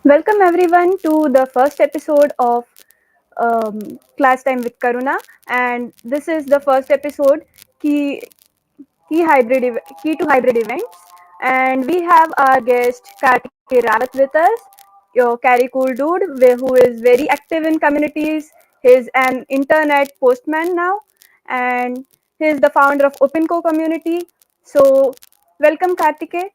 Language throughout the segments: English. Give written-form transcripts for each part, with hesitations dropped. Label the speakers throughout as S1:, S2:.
S1: Welcome everyone to the first episode of Klasstime with Karuna, and this is the first episode key key to hybrid events, and we have our guest Kartikey Rawat with us. Your carry cool dude, who is very active in communities. He's an internet postman now, and he's the founder of OpenCo community. So, welcome Kartikey.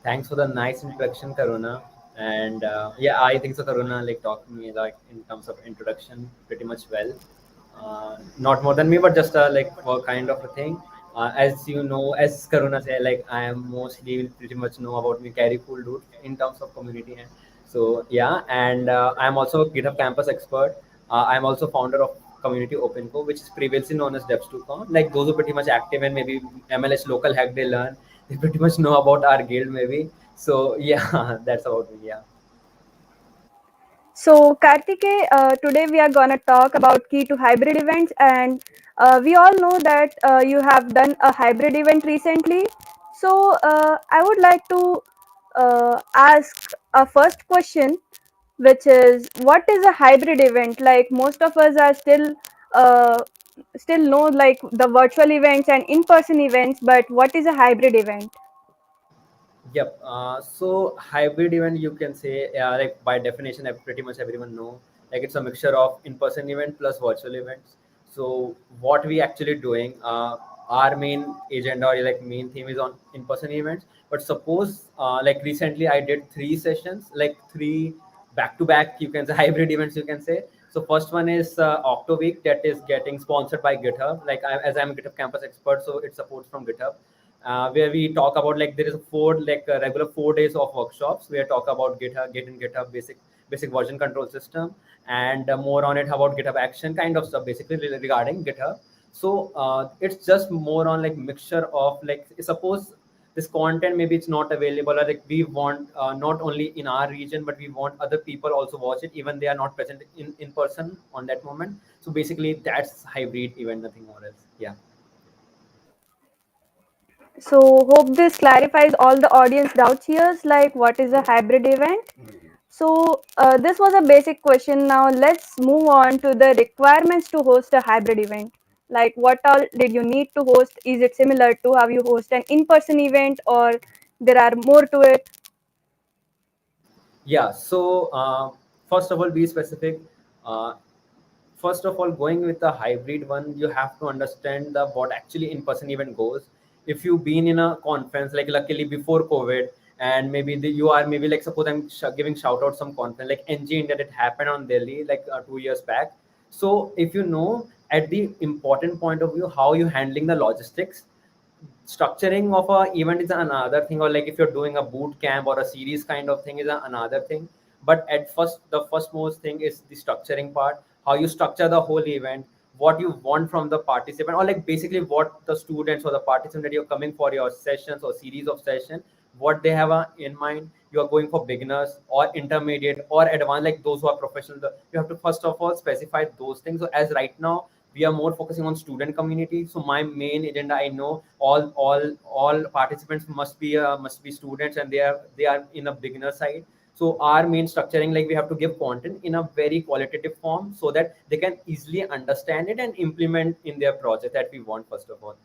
S2: Thanks for the nice introduction, Karuna. And yeah, I think so. Karuna like talked to me like in terms of introduction pretty much well. Not more than me, but just like for kind of a thing. As you know, as Karuna said, like I am mostly pretty much know about me carry cool dude in terms of community. And so yeah, and I am also a GitHub campus expert. I am also founder of community OpenCo, which is previously known as Devs2Con. Like those who pretty much active and maybe MLS local hack they learn they pretty much know about our guild maybe. So yeah, that's about me. Yeah.
S1: So, Kartike, today we are going to talk about key to hybrid events, and we all know that you have done a hybrid event recently. So, I would like to ask a first question, which is, what is a hybrid event? Like most of us are uh, still know like the virtual events and in-person events, but what is a hybrid event?
S2: Yep. So hybrid event, you can say, like by definition, pretty much everyone know, like it's a mixture of in-person event plus virtual events. So what we actually doing, our main agenda or like main theme is on in-person events. But suppose, like recently, I did three sessions, like three back-to-back, you can say hybrid events, you can say. So first one is Octo Week that is getting sponsored by GitHub. Like as I'm a GitHub campus expert, so it supports from GitHub where we talk about like there is a regular 4 days of workshops where talk about GitHub, GitHub basic version control system, and more on it about GitHub action kind of stuff basically regarding GitHub. So it's just more on like mixture of like suppose this content maybe it's not available or like we want not only in our region but we want other people also watch it even they are not present in person on that moment. So basically that's hybrid event, nothing more else. Yeah.
S1: So, hope this clarifies all the audience doubts here, like what is a hybrid event. So, this was a basic question. Now, let's move on to the requirements to host a hybrid event. Like, what all did you need to host? Is it similar to how you host an in person event, or there are more to it?
S2: Yeah. So first of all, be specific. Uh, First of all, going with the hybrid one, you have to understand the what actually in-person event goes. If you've been in a conference, like luckily before COVID, and maybe you are maybe like suppose I'm giving shout out some conference like NG India that happened on Delhi like 2 years back. So if you know at the important point of view how you handling the logistics, structuring of a event is another thing, or like if you're doing a boot camp or a series kind of thing is another thing. But at first the first most thing is the structuring part, how you structure the whole event, what you want from the participant, or like basically what the students or the participant that you're coming for your sessions or series of session, what they have in mind. You are going for beginners or intermediate or advanced, like those who are professional. You have to first of all specify those things. So as right now we are more focusing on student community, so my main agenda, I know all participants must be students and they are in a beginner side. So our main structuring, like we have to give content in a very qualitative form so that they can easily understand it and implement in their project that we want first of all.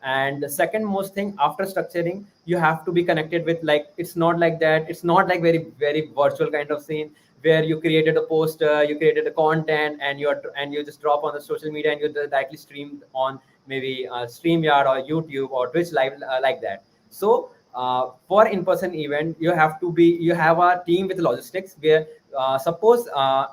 S2: And the second most thing after structuring, you have to be connected with, like it's not like that, it's not like very virtual kind of scene where you created a poster, you created a content, and you just drop on the social media and you directly stream on maybe StreamYard or YouTube or Twitch live like that. So for in-person event, you have a team with logistics where suppose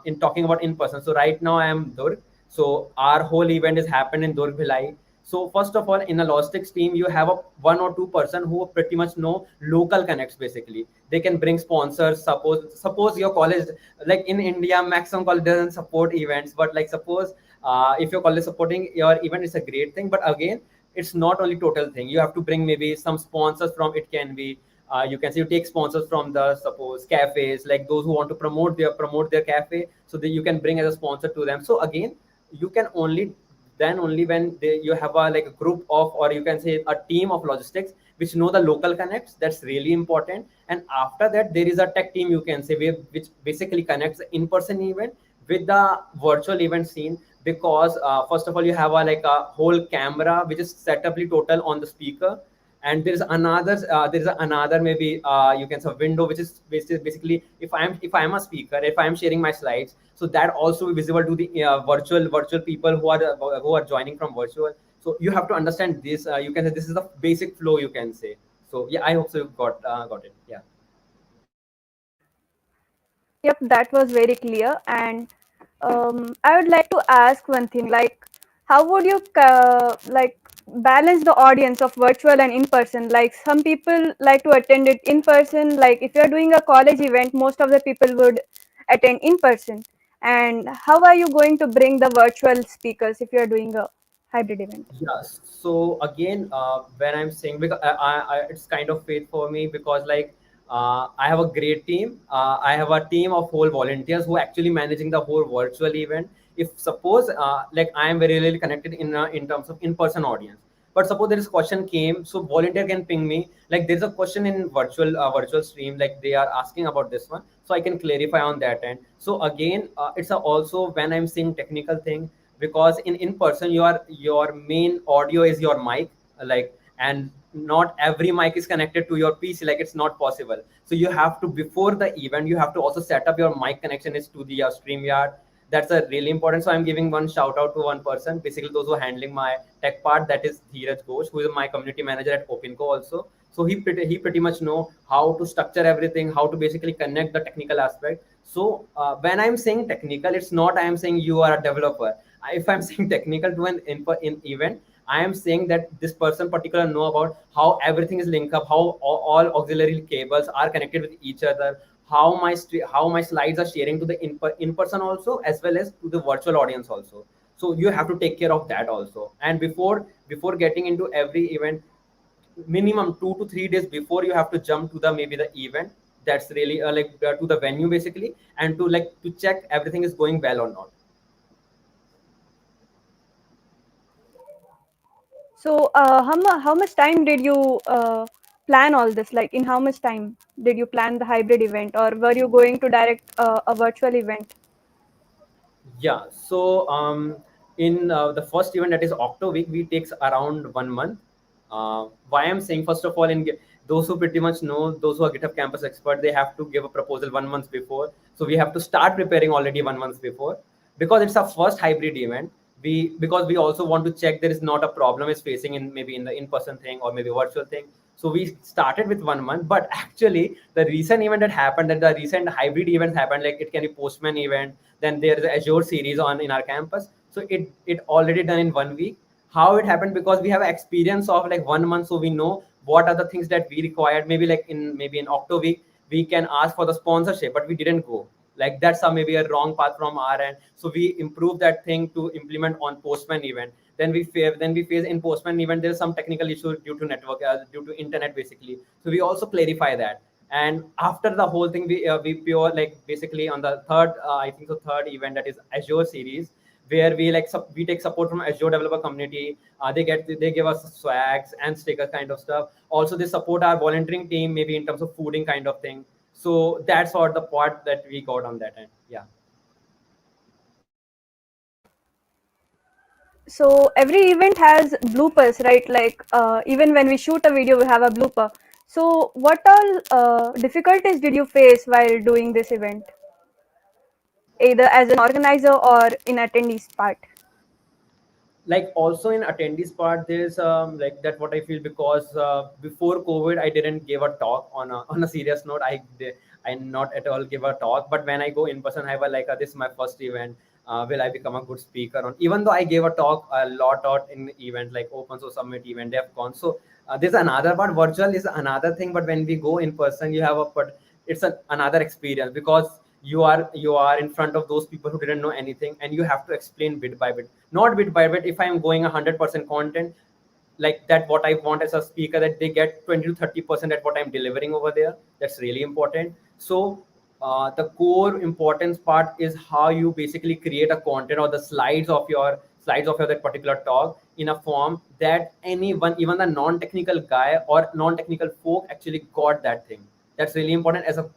S2: in talking about in-person. So right now I am Durg. So our whole event is happened in Durg Bhilai. So first of all, in a logistics team, you have a one or two person who pretty much know local connects. Basically, they can bring sponsors. Suppose your college, like in India, maximum college doesn't support events, but like suppose if your college is supporting your event, it's a great thing. But again, it's not only total thing. You have to bring maybe some sponsors from. It can be you can say you take sponsors from the suppose cafes, like those who want to promote their cafe, so that you can bring as a sponsor to them. So again, you can only then only when you have a like a group of, or you can say a team of logistics which know the local connects. That's really important. And after that, there is a tech team, you can say, which basically connects the in-person event with the virtual event scene. Because first of all, you have a like a whole camera which is set up total on the speaker, and there's another, maybe you can say, window which is basically, if I'm a speaker, if I'm sharing my slides, so that also visible to the virtual people who are joining from virtual. So you have to understand this. You can say this is the basic flow, you can say. So yeah, I hope so you got it. Yeah.
S1: Yep, that was very clear. And I would like to ask one thing, like, how would you like balance the audience of virtual and in person? Like, some people like to attend it in person. Like, if you're doing a college event, most of the people would attend in person. And how are you going to bring the virtual speakers if you're doing a hybrid event?
S2: Yes. So again, when I'm saying, because it's kind of faith for me, because like I have a great team. I have a team of whole volunteers who are actually managing the whole virtual event. If suppose like I am very really connected in terms of in-person audience, but suppose there is question came, so volunteer can ping me, like there's a question in virtual stream, like they are asking about this one, so I can clarify on that end. So again, it's also when I'm saying technical thing, because in person your main audio is your mic, like, and not every mic is connected to your PC, like it's not possible. So you have to, before the event, you have to also set up your mic connection is to the StreamYard. That's a really important. So I'm giving one shout out to one person, basically those who are handling my tech part, that is Dheeraj Ghosh, who is my community manager at OpenCo also. So he pretty much know how to structure everything, how to basically connect the technical aspect. So when I'm saying technical, it's not I am saying you are a developer. If I'm saying technical to an in event, I am saying that this person particular know about how everything is linked up, how all auxiliary cables are connected with each other, how my slides are sharing to the in person also, as well as to the virtual audience also. So you have to take care of that also. And before getting into every event, minimum 2 to 3 days before, you have to jump to the maybe the event. That's really to the venue basically, and to check everything is going well or not.
S1: So, how much time did you plan all this? Like, in how much time did you plan the hybrid event, or were you going to direct a virtual event?
S2: Yeah. So in the first event, that is Octo week, we takes around 1 month. Why I'm saying, first of all, those who pretty much know, those who are GitHub campus expert, they have to give a proposal 1 month before. So we have to start preparing already 1 month before, because it's our first hybrid event. Because we also want to check there is not a problem is facing in maybe in the in-person thing or maybe virtual thing. So we started with 1 month, but actually the recent event that happened, that the recent hybrid events happened, like it can be Postman event, then there is Azure series on in our campus. So it already done in 1 week. How it happened? Because we have experience of like 1 month, so we know what are the things that we required. Maybe in Octo week we can ask for the sponsorship, but we didn't go. Like that's a maybe a wrong path from our end. So we improve that thing to implement on Postman event. Then we face in Postman event, there's some technical issue due to network, due to internet basically. So we also clarify that. And after the whole thing, we pure like basically on the third I think so third event, that is Azure series, where we take support from Azure developer community. They give us swags and stickers kind of stuff. Also they support our volunteering team, maybe in terms of fooding kind of thing. So that's what the part that we got on that end. Yeah.
S1: So every event has bloopers, right? Like even when we shoot a video, we have a blooper. So what all difficulties did you face while doing this event, either as an organizer or in attendees part?
S2: Like also in attendees part, there's like that what I feel, because before COVID I didn't give a talk on on a serious note. I not at all give a talk, but when I go in person, I was like, this is my first event. Will I become a good speaker on? Even though I gave a talk a lot out in event like Open Source Summit event, they have gone. So there's another part. Virtual is another thing, but when we go in person, you have it's another experience, because you are in front of those people who didn't know anything, and you have to explain bit by bit, not bit by bit. If I'm going 100% content, like that what I want as a speaker, that they get 20 to 30% at what I'm delivering over there. That's really important. So the core importance part is how you basically create a content or the slides of your slides of your that particular talk in a form that anyone, even the non-technical guy or non-technical folk, actually got that thing. That's really important. As a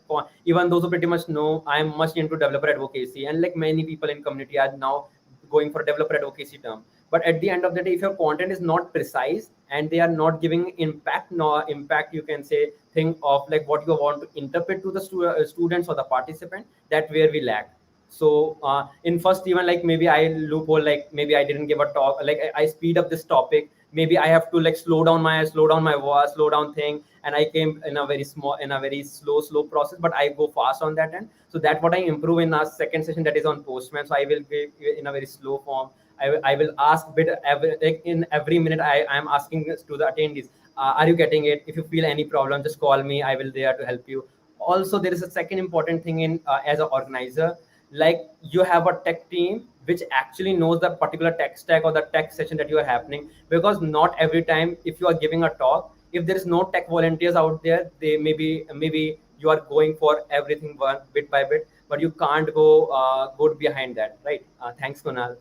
S2: even those who pretty much know, I'm much into developer advocacy, and like many people in community are now going for developer advocacy term. But at the end of the day, if your content is not precise and they are not giving impact, no impact, you can say, thing of like what you want to interpret to the students or the participant, that where we lack. So in first, even like maybe I loophole, like maybe I didn't give a talk, like I speed up this topic, maybe I have to like slow down my voice, slow down thing, and I came in a very small, in a very slow process, but I go fast on that end. So that what I improve in our second session, that is on Postman. So I will give in a very slow form. I will ask bit every, like in every minute I am asking this to the attendees, are you getting it? If you feel any problem, just call me, I will there to help you. Also, there is a second important thing in as an organizer, like you have a tech team which actually knows the particular tech stack or the tech session that you are happening, because not every time if you are giving a talk, if there is no tech volunteers out there, they maybe you are going for everything one bit by bit, but you can't go behind that, right? Thanks, Kunal.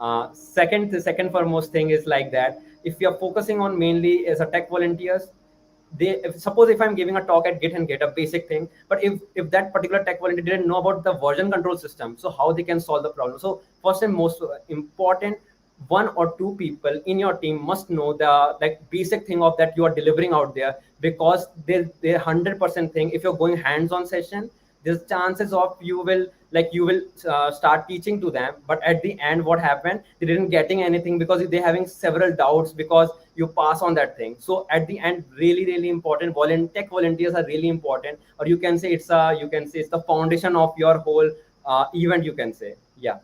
S2: The second foremost thing is like that, if you're focusing on mainly as a tech volunteers, suppose if I'm giving a talk at Git and Get a basic thing, but if that particular tech volunteer didn't know about the version control system, so how they can solve the problem? So first and most important, one or two people in your team must know the like basic thing of that you are delivering out there, because they're 100% thing. If you're going hands-on session, there's chances of you will start teaching to them, but at the end what happened, they didn't getting anything because they're having several doubts, because you pass on that thing. So at the end, really important, tech volunteers are really important, or you can say it's the foundation of your whole event, you can say. Yeah.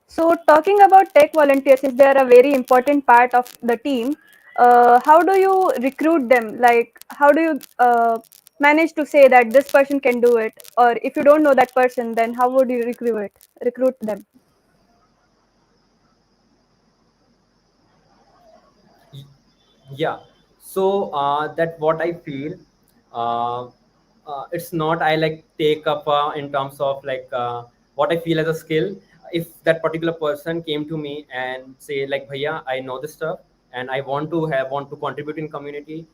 S1: So, talking about tech volunteers, since they are a very important part of the team, how do you recruit them? Like, how do you manage to say that this person can do it? Or if you don't know that person, then how would you recruit them?
S2: Yeah. So that what I feel, uh, it's not I like take up in terms of like what I feel as a skill. If that particular person came to me and say like, bhaiya, I know this stuff and I want to contribute in community,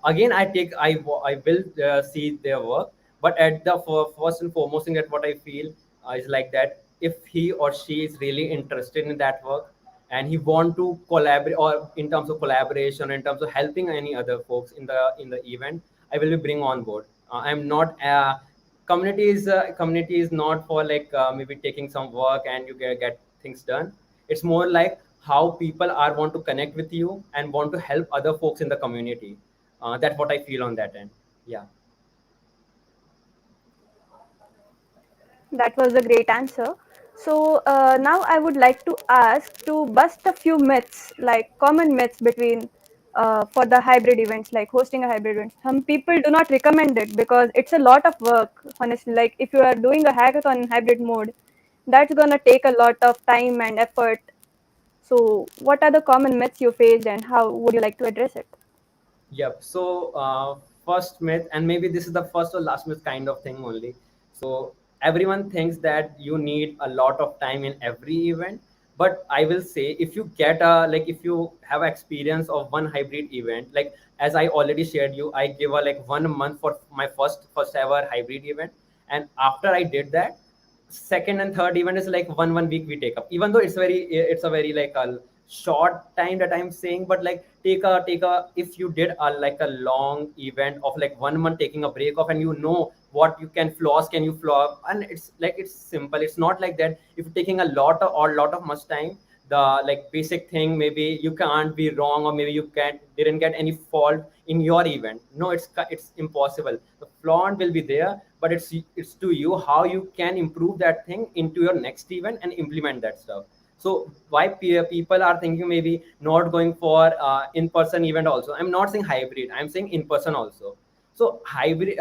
S2: again I will see their work. But at the first and foremost thing, that what I feel is like that, if he or she is really interested in that work and he want to collaborate, or in terms of collaboration, in terms of helping any other folks in the event, I will be bring on board. I'm not community is not for like maybe taking some work and you get things done. It's more like how people are want to connect with you and want to help other folks in the community. That's what I feel on that end. Yeah.
S1: That was a great answer. So now I would like to ask to bust a few myths, like common myths between for the hybrid events, like hosting a hybrid event. Some people do not recommend it because it's a lot of work. Honestly, like if you are doing a hackathon in hybrid mode, that's gonna take a lot of time and effort. So, what are the common myths you faced, and how would you like to address it?
S2: Yep. So first myth, and maybe this is the first or last myth kind of thing only. So everyone thinks that you need a lot of time in every event, but I will say, if you get a like if you have experience of one hybrid event, like as I already shared you, I give a like 1 month for my first ever hybrid event, and after I did that, second and third event is like one week we take up, even though it's a very like a short time that I'm saying, but like take a if you did a like a long event of like 1 month, taking a break off, and you know what you can flaws, can you flaw, and it's like it's simple. It's not like that if you're taking a lot of much time, the like basic thing, maybe you can't be wrong, or maybe you can't didn't get any fault in your event. No, it's impossible. The flaw will be there, but it's to you how you can improve that thing into your next event and implement that stuff. So why people are thinking maybe not going for in-person event also. I'm not saying hybrid, I'm saying in-person also. So hybrid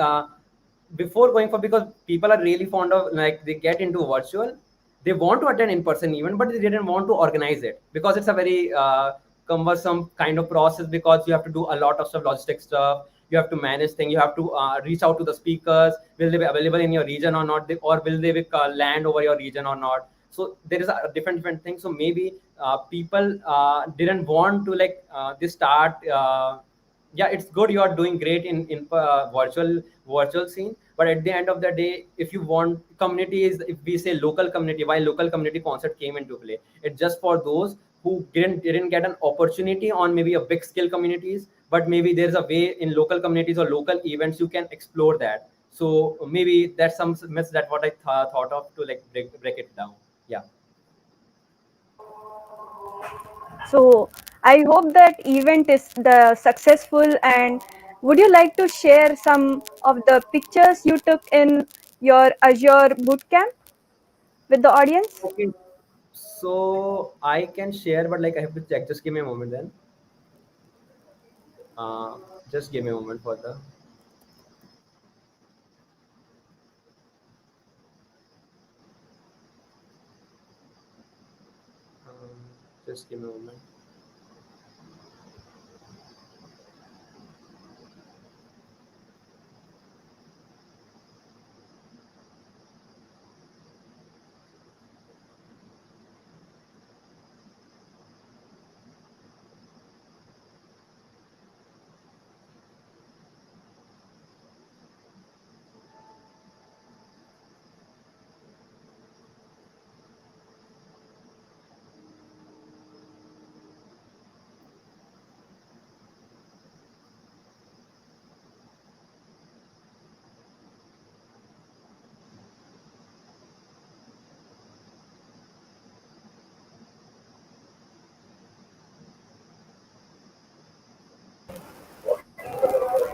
S2: before going for, because people are really fond of like they get into virtual, they want to attend in-person event, but they didn't want to organize it because it's a very cumbersome kind of process, because you have to do a lot of stuff, logistic stuff. you have to manage things, you have to reach out to the speakers, will they be available in your region or not, or will they be, land over your region or not. So there is a different thing. So maybe people didn't want to like they start yeah, it's good, you are doing great in virtual scene, but at the end of the day, if you want community, is if we say local community, why local community concept came into play, it's just for those who didn't get an opportunity on maybe a big scale communities, but maybe there's a way in local communities or local events you can explore that. So maybe that's some myths that what I thought of to like break it down. Yeah.
S1: So I hope that event is the successful. And would you like to share some of the pictures you took in your Azure bootcamp with the audience?
S2: Okay, so I can share, but like I have to check. Just give me a moment then. Uh, just give me a moment for the. Um, just give me a moment.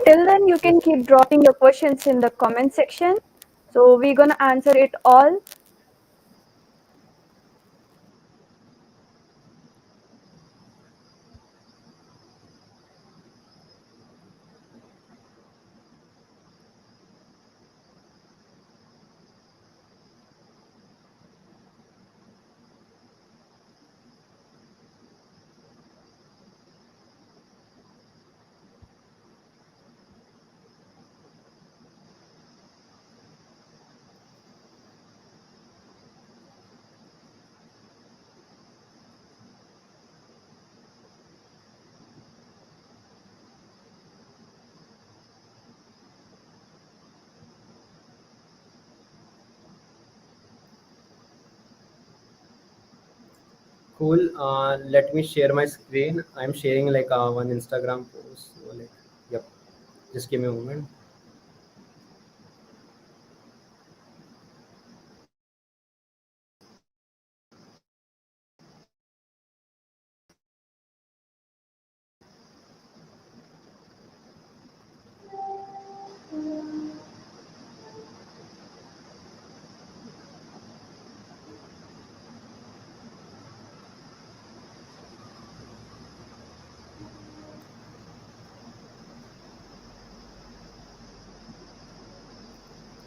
S1: Till then, you can keep dropping your questions in the comment section. So we're gonna answer it all.
S2: Cool. Let me share my screen. I'm sharing like one Instagram post. So like, yep. Just give me a moment.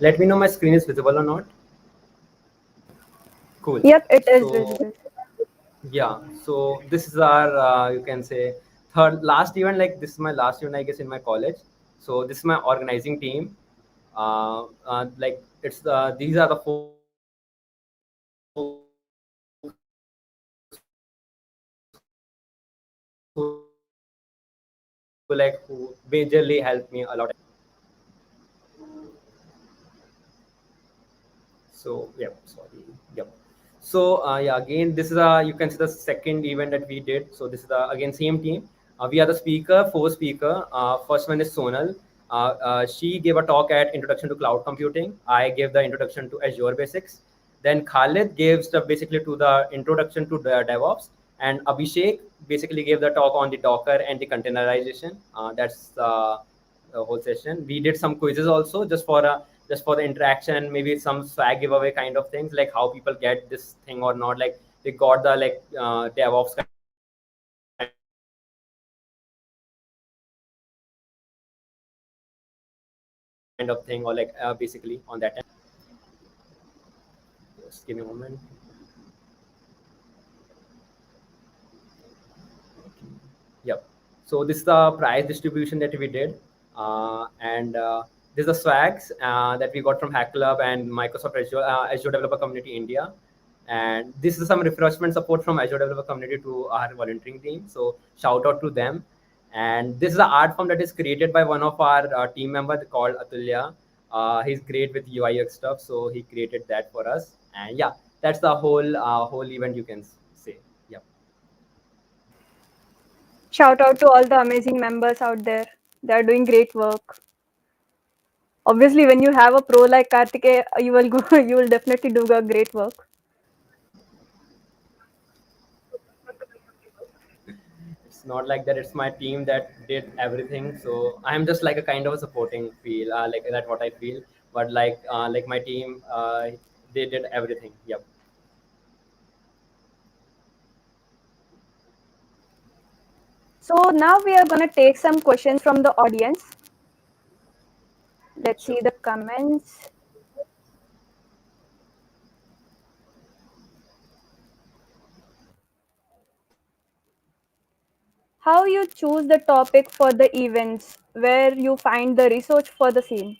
S2: Let me know my screen is visible or not. Cool.
S1: Yep, it is
S2: So
S1: visible.
S2: yeah, so this is our you can say third last event. Like this is my last event, I guess, in my college. So this is my organizing team. Like it's these are the folks who like who majorly helped me a lot. So yeah, sorry. Yep. So yeah, again, this is a you can see the second event that we did. So this is the again same team. We are the speaker, four speaker. First one is Sonal. She gave a talk at Introduction to Cloud Computing. I gave the introduction to Azure Basics. Then Khalid gave stuff basically to the introduction to the DevOps, and Abhishek basically gave the talk on the Docker and the containerization. That's the whole session. We did some quizzes also just for the interaction and maybe some swag giveaway kind of things, like how people get this thing or not, like they got the like DevOps kind of thing, or like basically on that end. Just give me a moment. Yep. So this is the price distribution that we did. And There's the swags that we got from Hack Club and Microsoft Azure Developer Community India. And this is some refreshment support from Azure Developer Community to our volunteering team. So shout out to them. And this is an art form that is created by one of our team members called Atulya. He's great with UI UX stuff, so he created that for us. And yeah, that's the whole event, you can say. Yeah.
S1: Shout out to all the amazing members out there. They are doing great work. Obviously, when you have a pro like Kartikey, you will go. You will definitely do a great work.
S2: It's not like that. It's my team that did everything. So I'm just like a kind of a supporting feel, like that what I feel. But like my team, they did everything. Yep.
S1: So now we are gonna take some questions from the audience. Let's see
S2: Sure.
S1: the comments. How you choose the topic for the events, where you find the research for the same.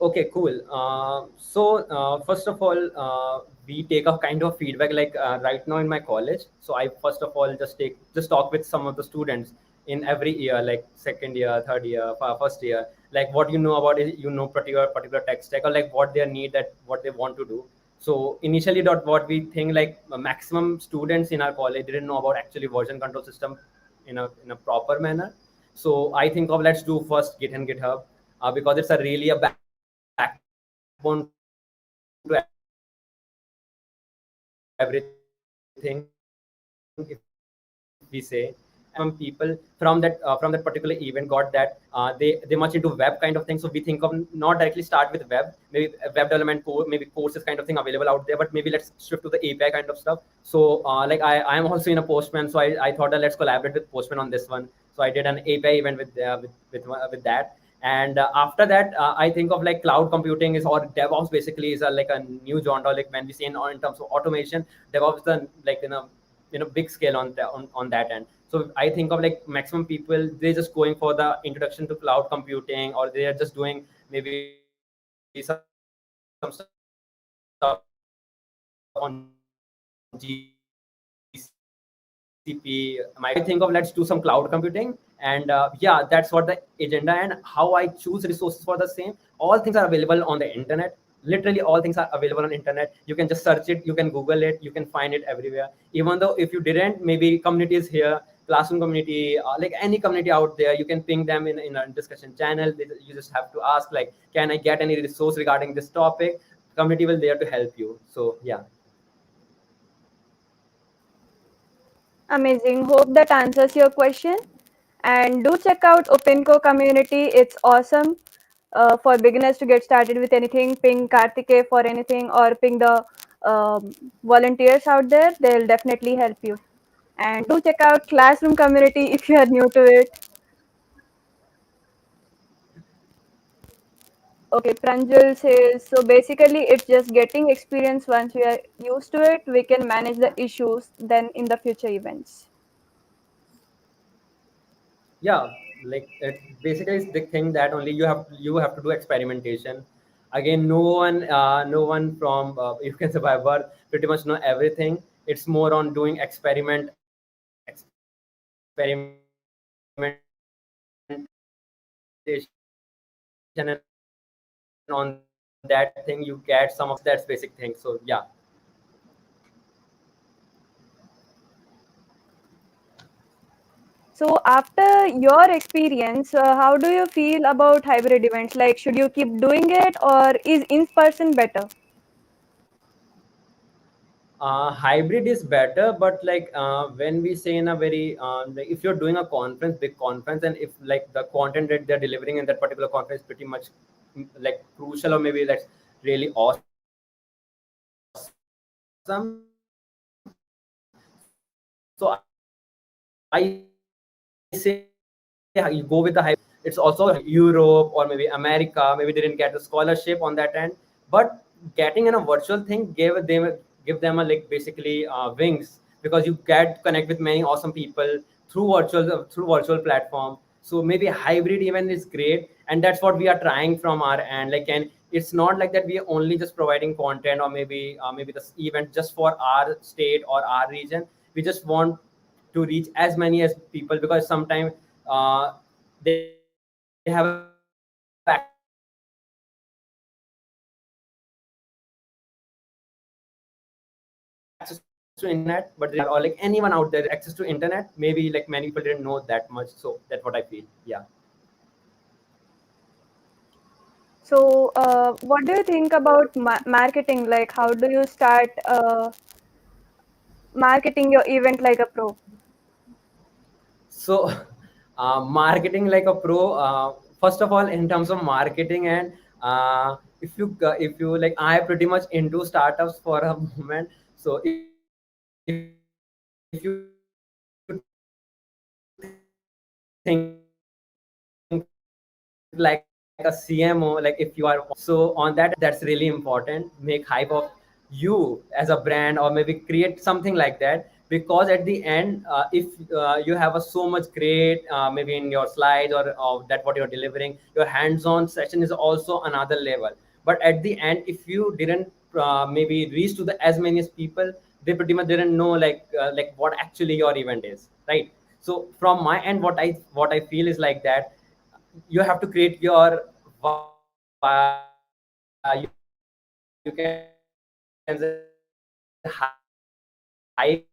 S2: Okay, cool. First of all, we take a kind of feedback like right now in my college. So I first of all just talk with some of the students in every year, like second year, third year, first year, like what you know about it, particular tech stack, or like what they need, that what they want to do. So initially, what we think, like maximum students in our college didn't know about actually version control system in a proper manner. So I think of, let's do first Git and GitHub, because it's a really a backbone to everything, if we say. And from that particular event got that they much into web kind of thing. So we think of not directly start with web, maybe a web development code, maybe courses kind of thing available out there, but maybe let's shift to the API kind of stuff. So like I am also in a Postman, so I thought that let's collaborate with Postman on this one. So I did an API event with that. And after that, I think of like cloud computing is, or DevOps basically is like a new genre. Like when we say in terms of automation, DevOps is like big scale on that end. So I think of like maximum people, they're just going for the introduction to cloud computing, or they are just doing maybe some stuff on GCP. I think of let's do some cloud computing, and yeah, that's what the agenda. And how I choose resources for the same. All things are available on the internet. Literally, all things are available on internet. You can just search it, you can Google it, you can find it everywhere. Even though if you didn't, maybe communities here, classroom community, like any community out there, you can ping them in a discussion channel. You just have to ask like, can I get any resource regarding this topic? Community will there to help you. So yeah.
S1: Amazing. Hope that answers your question. And do check out OpenCo community. It's awesome. For beginners to get started with anything, ping Kartikey for anything, or ping the volunteers out there. They'll definitely help you. And do check out Classroom community if you are new to it. Okay, Pranjal says, so basically it's just getting experience. Once we are used to it, we can manage the issues then in the future events.
S2: Yeah, like it basically is the thing that only you have to do experimentation. Again, no one from you can survivor pretty much know everything. It's more on doing experimentation, and on that thing you get some of that's basic thing. So yeah.
S1: So after your experience, how do you feel about hybrid events? Like, should you keep doing it or is in person better?
S2: Hybrid is better, but like when we say in a very like if you're doing a conference, big conference, and if like the content that they're delivering in that particular conference is pretty much like crucial, or maybe that's really awesome. So I say you go with the hype. It's also Europe or maybe America. Maybe they didn't get the scholarship on that end, but getting in a virtual thing give them a like basically wings because you get connect with many awesome people through virtual platform. So maybe hybrid event is great, and that's what we are trying from our end. Like, and it's not like that we are only just providing content, or maybe this event just for our state or our region. We just want to reach as many as people, because sometimes they have access to internet, but they don't have access to internet. Maybe many people didn't know that much. So if you have access to internet, or like anyone out there access to internet, maybe like many people didn't know that much. So that's what I feel. Yeah.
S1: So, what do you think about marketing? Like, how do you start marketing your event like a pro?
S2: So marketing like a pro, first of all, in terms of marketing, and if you like, I pretty much into startups for a moment. So if you think like a CMO, like if you are so on that aspect, that's really important. Make hype of you as a brand, or maybe create something like that, because at the end, if you have a so much great, maybe in your slides, or that what you're delivering, your hands-on session is also another level. But at the end, if you didn't maybe reach to the as many as people, they pretty much didn't know like what actually your event is, right? So from my end, what I feel is like that, you have to create your you can say hype.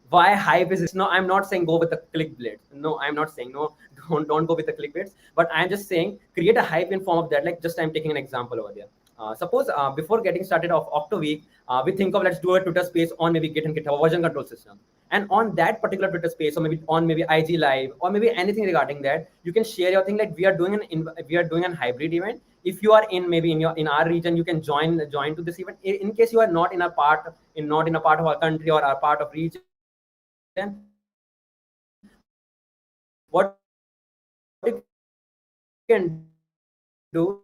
S2: Why hype is, no, I'm not saying go with the clickbait. No, I'm not saying no, don't go with the clickbaits. But I'm just saying create a hype in form of that. Like, just I'm taking an example over there. Suppose before getting started of Octo Week, we think of, let's do a Twitter space on maybe Git and GitHub version control system. And on that particular Twitter space, or maybe on maybe IG Live, or maybe anything regarding that, you can share your thing. Like, we are doing an hybrid event. If you are in maybe in our region, you can join to this event. In case you are not in a part, not in a part of our country or our part of region, what you can do,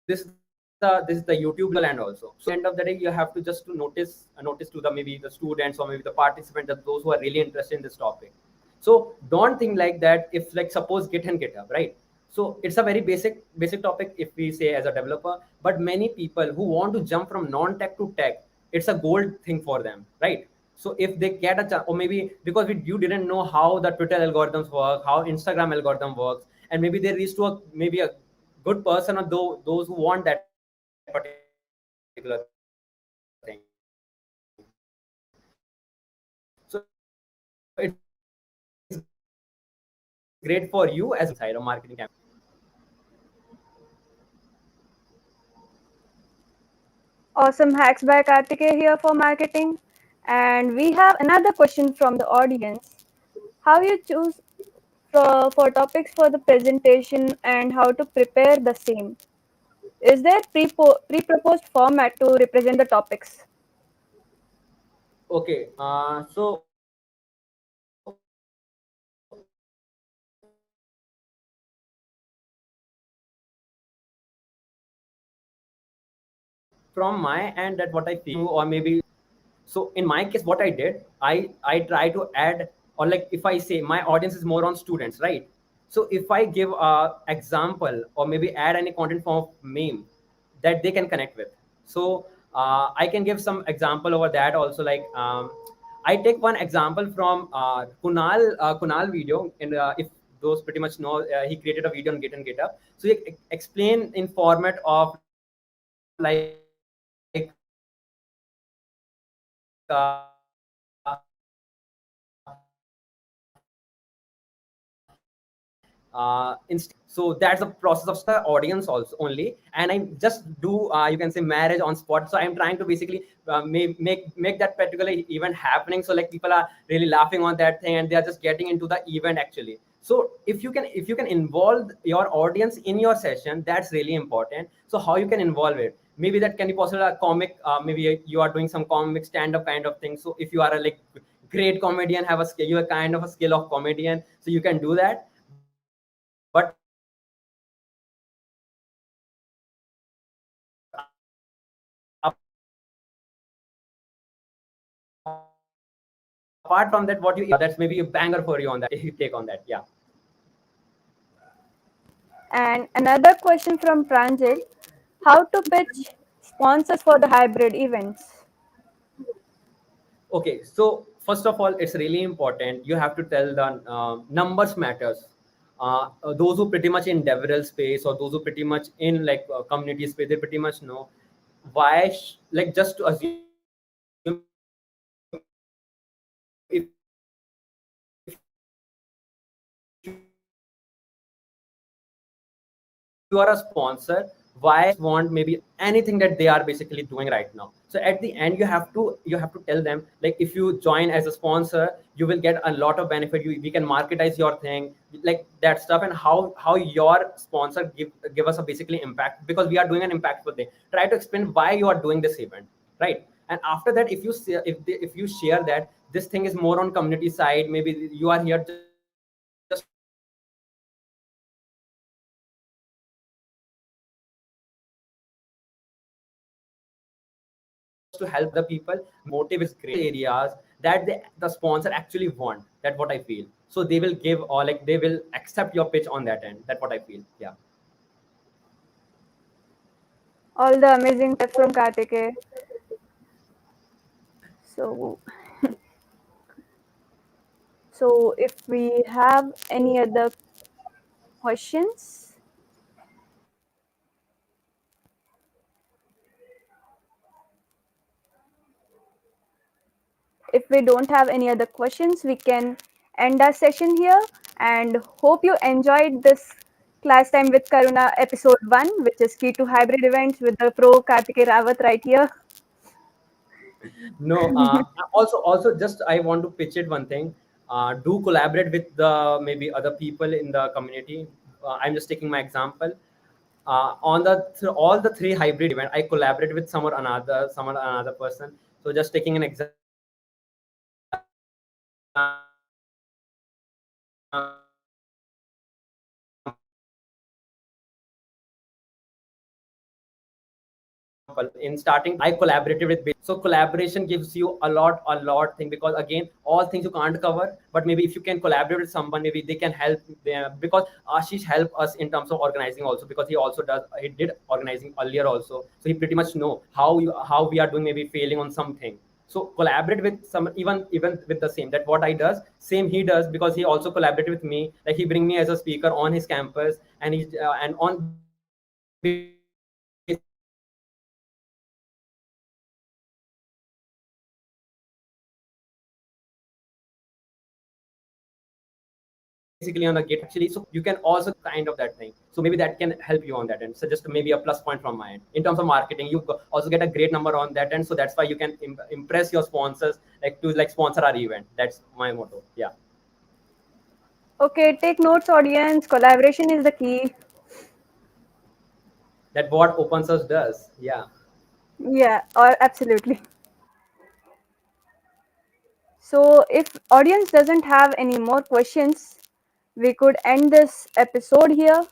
S2: this is the YouTube link and all. So what you can do, you can share your thing like, this is the YouTube link and all. So at the end of the day, you have to just to notice to the maybe the students, or maybe the participants, that those who are really interested in this topic. So don't think like that. If, like, suppose Git and GitHub, right? So it's a very basic topic if we say as a developer. But many people who want to jump from non-tech to tech, it's a gold thing for them, right? So if they get a chance, or maybe because you didn't know how the Twitter algorithms work, how Instagram algorithm works, and maybe they reach to a maybe a good person, or those who want that particular thing. So it's great for you as a marketing campaign. So this is the thing which I feel is great for you as a marketing side or marketing campaign.
S1: Awesome hacks by Kartikey here for marketing. And we have another question from the audience. How you choose for topics for the presentation and how to prepare the same? Is there pre-proposed format to represent the topics?
S2: Okay, so from my end, that what I feel, or maybe, so in my case, what I did, I try to add, or like, if I say my audience is more on students, right? So if I give a example, or maybe add any content form of meme that they can connect with. So I can give some example over that also. Like, I take one example from Kunal video, and if those pretty much know, he created a video on Git and GitHub. So he explain in format of like, so that's the process of audience also only. And I just do, you can say, marriage on spot. So I'm trying to basically make that particular event happening. So like, people are really laughing on that thing, and they are just getting into the event actually. So if you can involve your audience in your session, that's really important. So how you can involve it, maybe that can be possible a comic, maybe you are doing some comic stand-up kind of thing. So if you are a like great comedian, have a skill, you are kind of a skill of comedian, so you can do that. But I would suggest you to make it a part of your session, so that people can really connect with that particular thing. apart from that, what you that's maybe a banger for you on that. You take on that, yeah.
S1: And another question from Pranjit: how to pitch sponsors for the hybrid events?
S2: Okay, so first of all, it's really important. You have to tell the numbers matters. Those who pretty much in devrel space or those who pretty much in like community space, they pretty much know why. Like just to assume, if you are a sponsor, why you are basically doing this event, right? And after that, if you share that, like if you want maybe anything that they are basically doing right now, so at the end you have to tell them, like if you join as a sponsor, you will get a lot of benefit. We can marketize your thing, like that stuff, and how your sponsor give us a basically impact, because we are doing an impactful thing. Try to explain why you are doing this event, right? And after that, if you if you share that this thing is more on community side, maybe you are here just to help the people, or maybe you are here just to organize some event, or maybe you are here just to motive is great. Areas that the sponsor actually want, that what I feel, so they will give, or like they will accept your pitch on that end, that what I feel, yeah.
S1: All the amazing tips from Kartikey. So, so if we have any other questions, if we don't have any other questions, we can end our session here. And hope you enjoyed this Class Time with Karuna episode 1, which is key to hybrid events with the pro Kartikey Rawat right here.
S2: No, also just I want to pitch it one thing. Do collaborate with the maybe other people in the community. I'm just taking my example. On the all the three hybrid event, I collaborate with someone another person. So just taking an example, in starting I collaborated with so collaboration gives you a lot thing, because again all things you can't cover, but maybe if you can collaborate with someone, maybe they can help them, because Ashish helped us in terms of organizing also, because he did organizing earlier also, so he pretty much know how we are doing, maybe failing on something. So collaborate with some, even with the same, that what I does same he does, because he also collaborated with me, like he bring me as a speaker on his campus, and he and on basically on that campus he also basically on the gate actually, so you can also kind of that thing, so maybe that can help you on that end. So just maybe a plus point from my end in terms of marketing, you also get a great number on that end, so that's why you can impress your sponsors, like to like sponsor our event. That's my motto, yeah.
S1: Okay, take notes, audience. Collaboration is the key.
S2: That what open source does, yeah.
S1: Yeah, or absolutely. So, if audience doesn't have any more questions, we could end this episode here.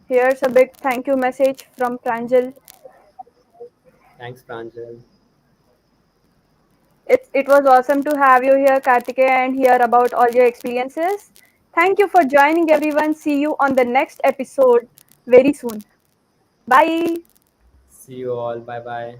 S1: Here's a big thank you message from Pranjal.
S2: Thanks, Pranjal.
S1: It was awesome to have you here, Kartikeya, and hear about all your experiences. Thank you for joining, everyone. See you on the next episode very soon. Bye.
S2: See you all, bye bye.